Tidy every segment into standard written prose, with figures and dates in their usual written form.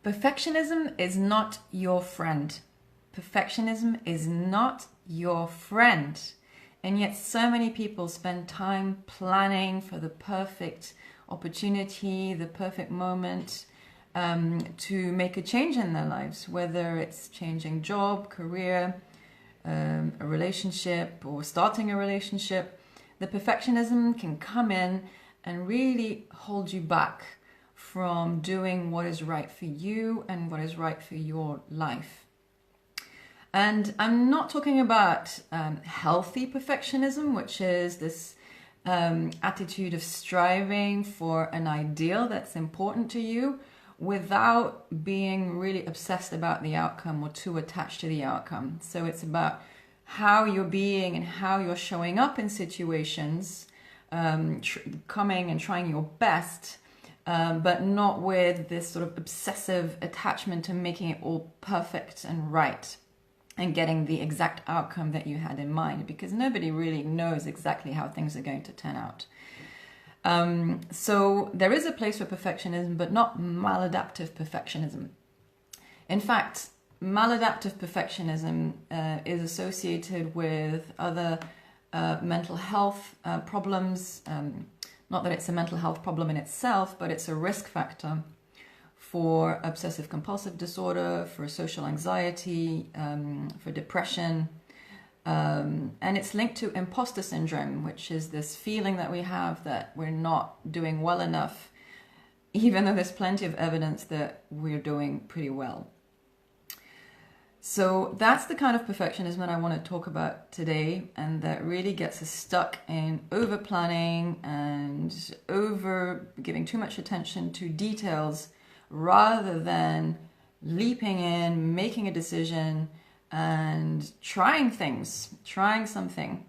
Perfectionism is not your friend. Perfectionism is not your friend. And yet so many people spend time planning for the perfect opportunity, the perfect moment to make a change in their lives, whether it's changing job, career, a relationship, or starting a relationship. The perfectionism can come in and really hold you back from doing what is right for you and what is right for your life. And I'm not talking about healthy perfectionism, which is this attitude of striving for an ideal that's important to you without being really obsessed about the outcome or too attached to the outcome. So it's about how you're being and how you're showing up in situations, coming and trying your best, but not with this sort of obsessive attachment to making it all perfect and right and getting the exact outcome that you had in mind, because nobody really knows exactly how things are going to turn out. So there is a place for perfectionism, but not maladaptive perfectionism. In fact, maladaptive perfectionism is associated with other mental health problems. Not that it's a mental health problem in itself, but it's a risk factor for obsessive compulsive disorder, for social anxiety, for depression. And it's linked to imposter syndrome, which is this feeling that we have that we're not doing well enough, even though there's plenty of evidence that we're doing pretty well. So that's the kind of perfectionism that I want to talk about today, and that really gets us stuck in over planning and over giving too much attention to details rather than leaping in, making a decision, and trying something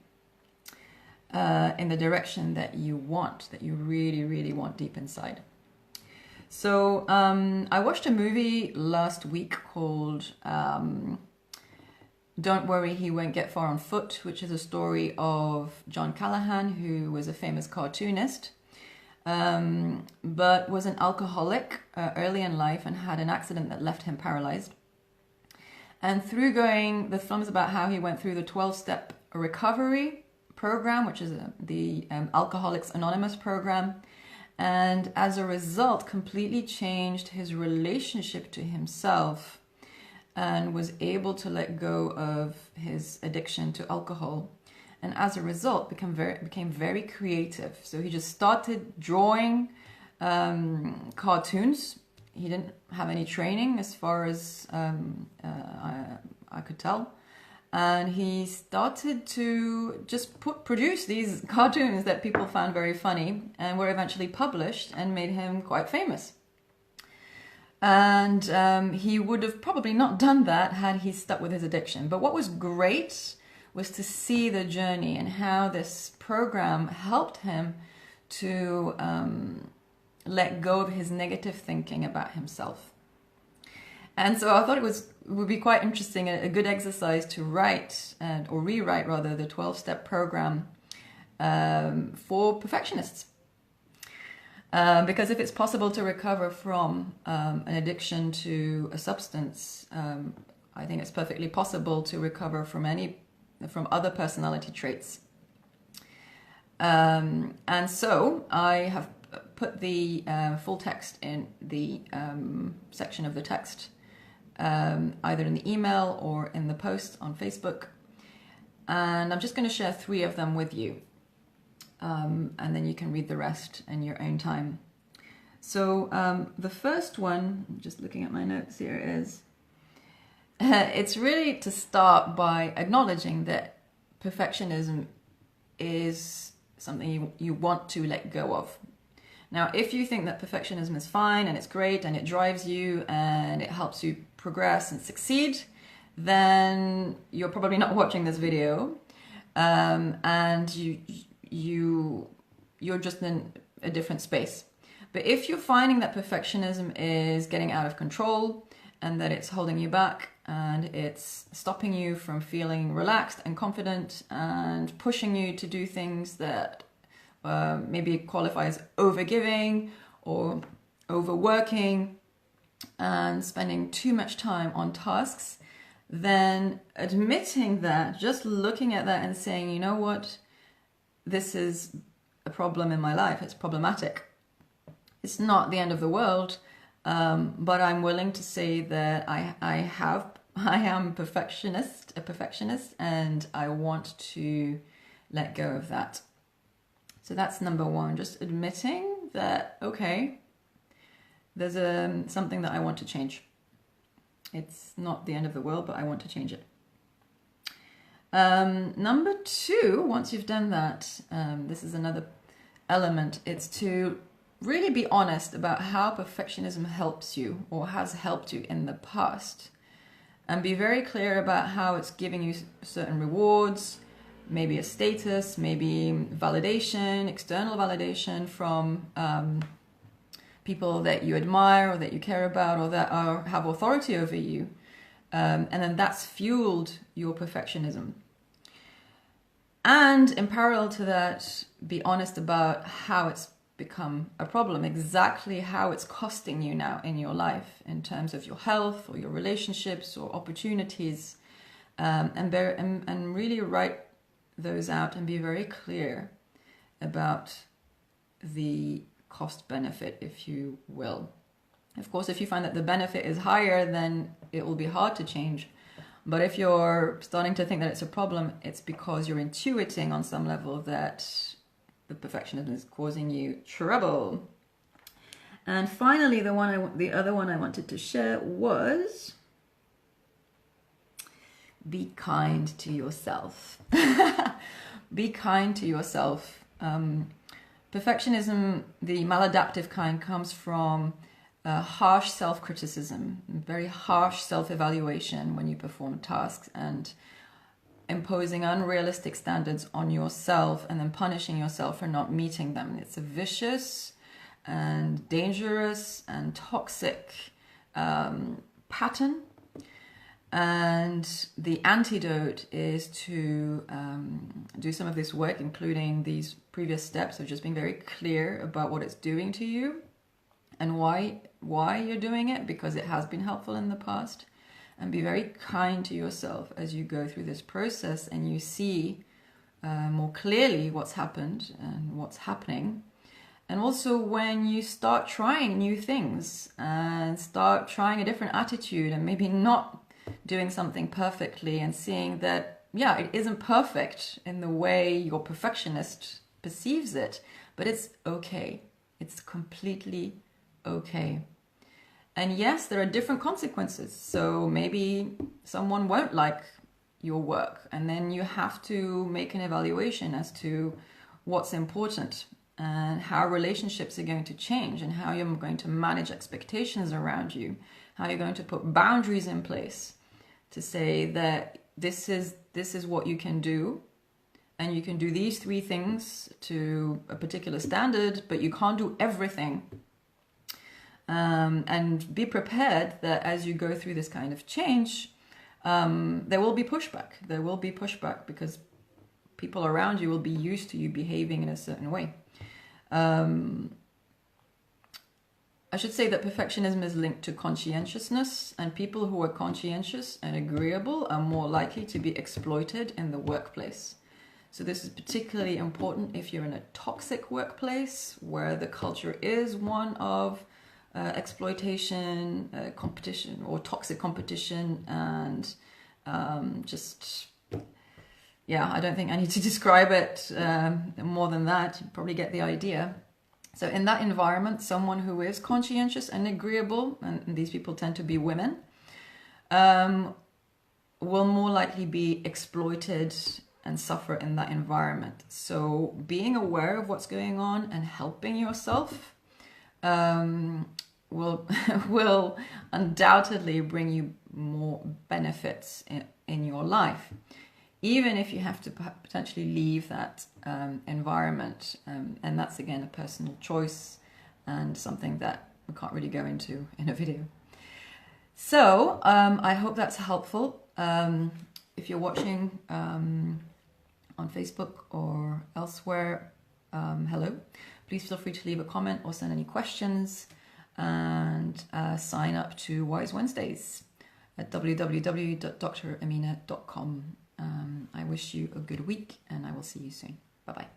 in the direction that you want, that you really, really want deep inside. So I watched a movie last week called Don't Worry, He Won't Get Far on Foot, which is a story of John Callahan, who was a famous cartoonist, but was an alcoholic early in life and had an accident that left him paralyzed. And the film is about how he went through the 12-step recovery program, which is the Alcoholics Anonymous program, and as a result completely changed his relationship to himself and was able to let go of his addiction to alcohol. And as a result became very creative. So he just started drawing cartoons. He didn't have any training as far as I could tell. And he started to just produce these cartoons that people found very funny and were eventually published and made him quite famous. And he would have probably not done that had he stuck with his addiction. But what was great was to see the journey and how this program helped him to let go of his negative thinking about himself. And so I thought it would be quite interesting, a good exercise to rewrite the 12-step program for perfectionists. Because if it's possible to recover from an addiction to a substance, I think it's perfectly possible to recover from other personality traits. And so I have put the full text in the section of the text, either in the email or in the post on Facebook. And I'm just going to share 3 of them with you. And then you can read the rest in your own time. So the first one, I'm just looking at my notes here, is it's really to start by acknowledging that perfectionism is something you want to let go of. Now, if you think that perfectionism is fine and it's great and it drives you and it helps you progress and succeed, then you're probably not watching this video, and you're just in a different space. But if you're finding that perfectionism is getting out of control and that it's holding you back and it's stopping you from feeling relaxed and confident and pushing you to do things that maybe qualify as overgiving or overworking, and spending too much time on tasks, then admitting that, just looking at that and saying, you know what, this is a problem in my life, it's problematic. It's not the end of the world, but I'm willing to say that I am a perfectionist, and I want to let go of that. So that's number one, just admitting that, okay, there's something that I want to change. It's not the end of the world, but I want to change it. Number two, once you've done that, this is another element, it's to really be honest about how perfectionism helps you or has helped you in the past. And be very clear about how it's giving you certain rewards, maybe a status, maybe validation, external validation from people that you admire or that you care about or that have authority over you. And then that's fueled your perfectionism. And in parallel to that, be honest about how it's become a problem, exactly how it's costing you now in your life in terms of your health or your relationships or opportunities, and really write those out and be very clear about the cost benefit, if you will. Of course, if you find that the benefit is higher, then it will be hard to change. But if you're starting to think that it's a problem, it's because you're intuiting on some level that the perfectionism is causing you trouble. And finally, the other one I wanted to share was be kind to yourself. Be kind to yourself. Perfectionism, the maladaptive kind, comes from harsh self-criticism, very harsh self-evaluation when you perform tasks, and imposing unrealistic standards on yourself and then punishing yourself for not meeting them. It's a vicious and dangerous and toxic pattern. And the antidote is to do some of this work, including these previous steps of just being very clear about what it's doing to you and why you're doing it, because it has been helpful in the past. And be very kind to yourself as you go through this process and you see more clearly what's happened and what's happening. And also when you start trying new things and start trying a different attitude and maybe not doing something perfectly and seeing that, yeah, it isn't perfect in the way your perfectionist perceives it, but it's okay. It's completely okay. And yes, there are different consequences. So maybe someone won't like your work, and then you have to make an evaluation as to what's important and how relationships are going to change and how you're going to manage expectations around you, how you're going to put boundaries in place to say that this is what you can do, and you can do these 3 things to a particular standard, but you can't do everything. And be prepared that as you go through this kind of change, there will be pushback. There will be pushback because people around you will be used to you behaving in a certain way. I should say that perfectionism is linked to conscientiousness, and people who are conscientious and agreeable are more likely to be exploited in the workplace. So this is particularly important if you're in a toxic workplace where the culture is one of exploitation, competition, or toxic competition, and I don't think I need to describe it more than that. You probably get the idea. So in that environment, someone who is conscientious and agreeable, and these people tend to be women, will more likely be exploited and suffer in that environment. So being aware of what's going on and helping yourself will undoubtedly bring you more benefits in your life, even if you have to potentially leave that environment. And that's, again, a personal choice and something that we can't really go into in a video. So I hope that's helpful. If you're watching on Facebook or elsewhere, hello. Please feel free to leave a comment or send any questions. and sign up to Wise Wednesdays at www.dramina.com. I wish you a good week, and I will see you soon. Bye-bye.